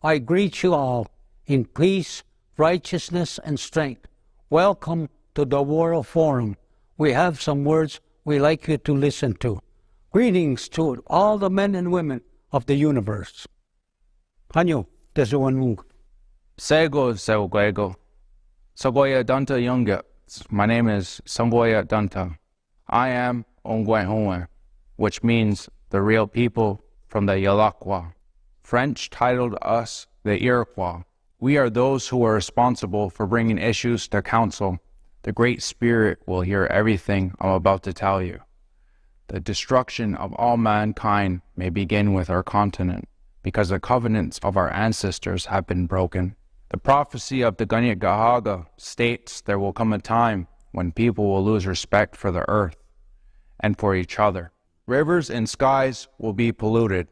I greet you all in peace, righteousness, and strength. Welcome to the World Forum. We have some words we like you to listen to. Greetings to all the men and women of the universe. Hanyo, Tesuanmug. Sego Seguego. Sagoya Danta Yunga. My name is Samboya Danta. I am Ongwehonwe, which means the real people from the Yalakwa. French titled us the Iroquois. We are those who are responsible for bringing issues to council. The Great Spirit will hear everything I'm about to tell you. The destruction of all mankind may begin with our continent, because the covenants of our ancestors have been broken. The prophecy of the Ganyagahaga states there will come a time when people will lose respect for the earth and for each other. Rivers and skies will be polluted.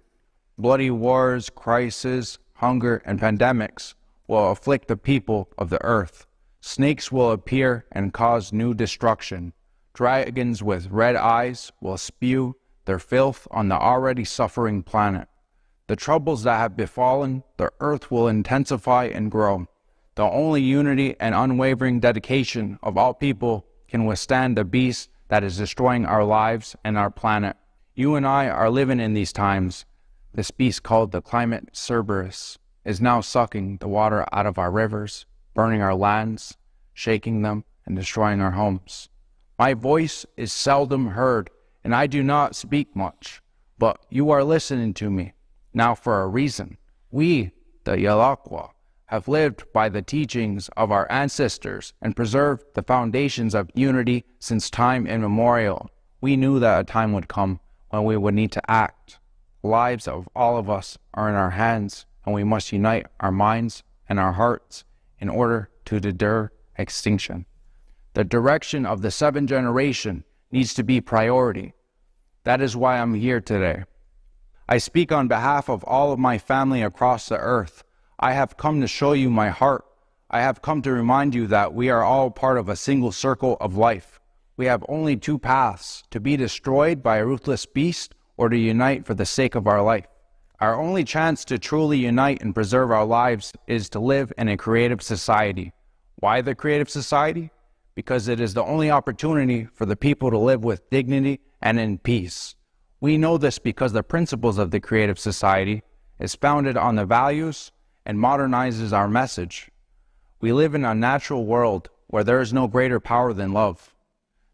Bloody wars, crises, hunger, and pandemics will afflict the people of the earth. Snakes will appear and cause new destruction. Dragons with red eyes will spew their filth on the already suffering planet. The troubles that have befallen the earth will intensify and grow. The only unity and unwavering dedication of all people can withstand the beast that is destroying our lives and our planet. You and I are living in these times. This beast called the climate Cerberus is now sucking the water out of our rivers, burning our lands, shaking them, and destroying our homes. My voice is seldom heard, and I do not speak much, but you are listening to me. Now for a reason. We, the Yalakwa, have lived by the teachings of our ancestors and preserved the foundations of unity since time immemorial. We knew that a time would come when we would need to act. The lives of all of us are in our hands, and we must unite our minds and our hearts in order to deter extinction. The direction of the seventh generation needs to be priority. That is why I'm here today. I speak on behalf of all of my family across the earth. I have come to show you my heart. I have come to remind you that we are all part of a single circle of life. We have only two paths: to be destroyed by a ruthless beast or to unite for the sake of our life. Our only chance to truly unite and preserve our lives is to live in a creative society. Why the creative society? Because it is the only opportunity for the people to live with dignity and in peace. We know this because the principles of the creative society is founded on the values and modernizes our message. We live in a natural world where there is no greater power than love.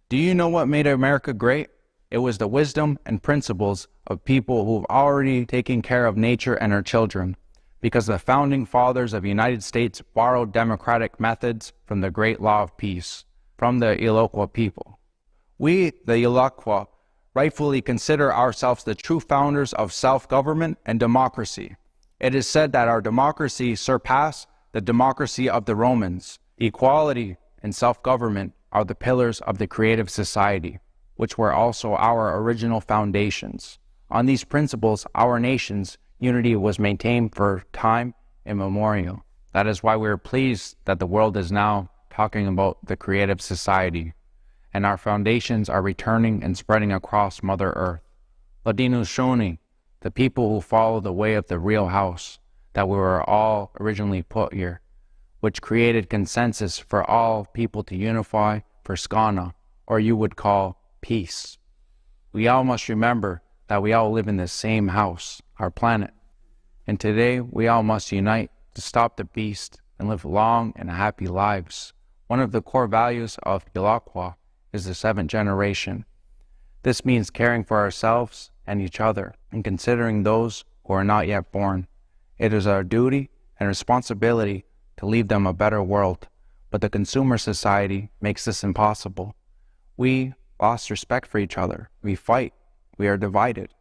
Do you know what made America great? It was the wisdom and principles of people who've already taken care of nature and her children, because the founding fathers of the United States borrowed democratic methods from the great law of peace, from the Iroquois people. We, the Iroquois, rightfully consider ourselves the true founders of self-government and democracy. It is said that our democracy surpassed the democracy of the Romans. Equality and self-government are the pillars of the creative society, which were also our original foundations. On these principles, our nation's unity was maintained for time immemorial. That is why we are pleased that the world is now talking about the creative society, and our foundations are returning and spreading across Mother Earth. Ladino Shoni, the people who follow the way of the real house, that we were all originally put here, which created consensus for all people to unify for Skana, or you would call peace. We all must remember that we all live in the same house, our planet. And today we all must unite to stop the beast and live long and happy lives. One of the core values of Iroquois is the seventh generation. This means caring for ourselves and each other and considering those who are not yet born. It is our duty and responsibility to leave them a better world, but the consumer society makes this impossible. We lost respect for each other. We fight. We are divided.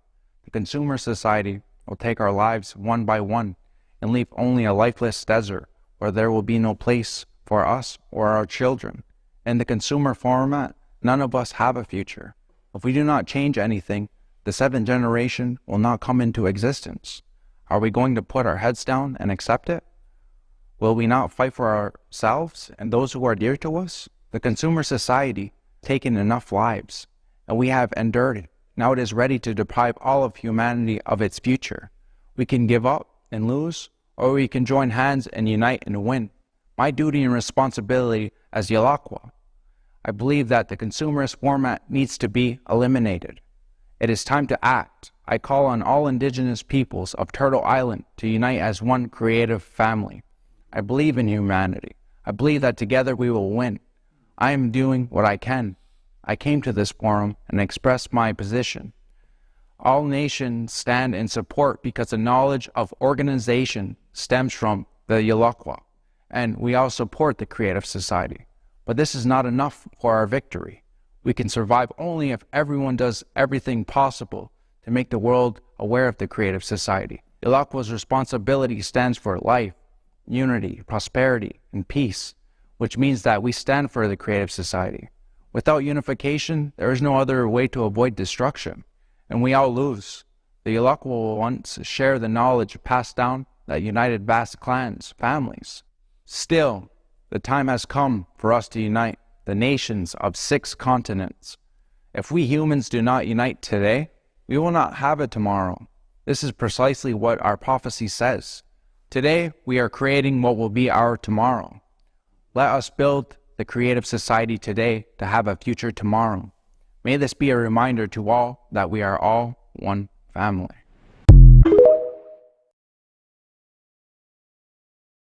The consumer society will take our lives one by one and leave only a lifeless desert where there will be no place for us or our children. In the consumer format, none of us have a future. If we do not change anything, the seventh generation will not come into existence. Are we going to put our heads down and accept it? Will we not fight for ourselves and those who are dear to us? The consumer society has taken enough lives, and we have endured it. Now it is ready to deprive all of humanity of its future. We can give up and lose, or we can join hands and unite and win. My duty and responsibility as Yalakwa. I believe that the consumerist format needs to be eliminated. It is time to act. I call on all indigenous peoples of Turtle Island to unite as one creative family. I believe in humanity. I believe that together we will win. I am doing what I can. I came to this forum and expressed my position. All nations stand in support because the knowledge of organization stems from the Yalakwa, and we all support the creative society. But this is not enough for our victory. We can survive only if everyone does everything possible to make the world aware of the creative society. Yalakwa's responsibility stands for life, unity, prosperity, and peace, which means that we stand for the creative society. Without unification, there is no other way to avoid destruction, and we all lose. The Yalakwa will once share the knowledge passed down that united vast clans, families. Still, the time has come for us to unite the nations of 6 continents. If we humans do not unite today, we will not have it tomorrow. This is precisely what our prophecy says. Today, we are creating what will be our tomorrow. Let us build the creative society today to have a future tomorrow. May this be a reminder to all that we are all one family.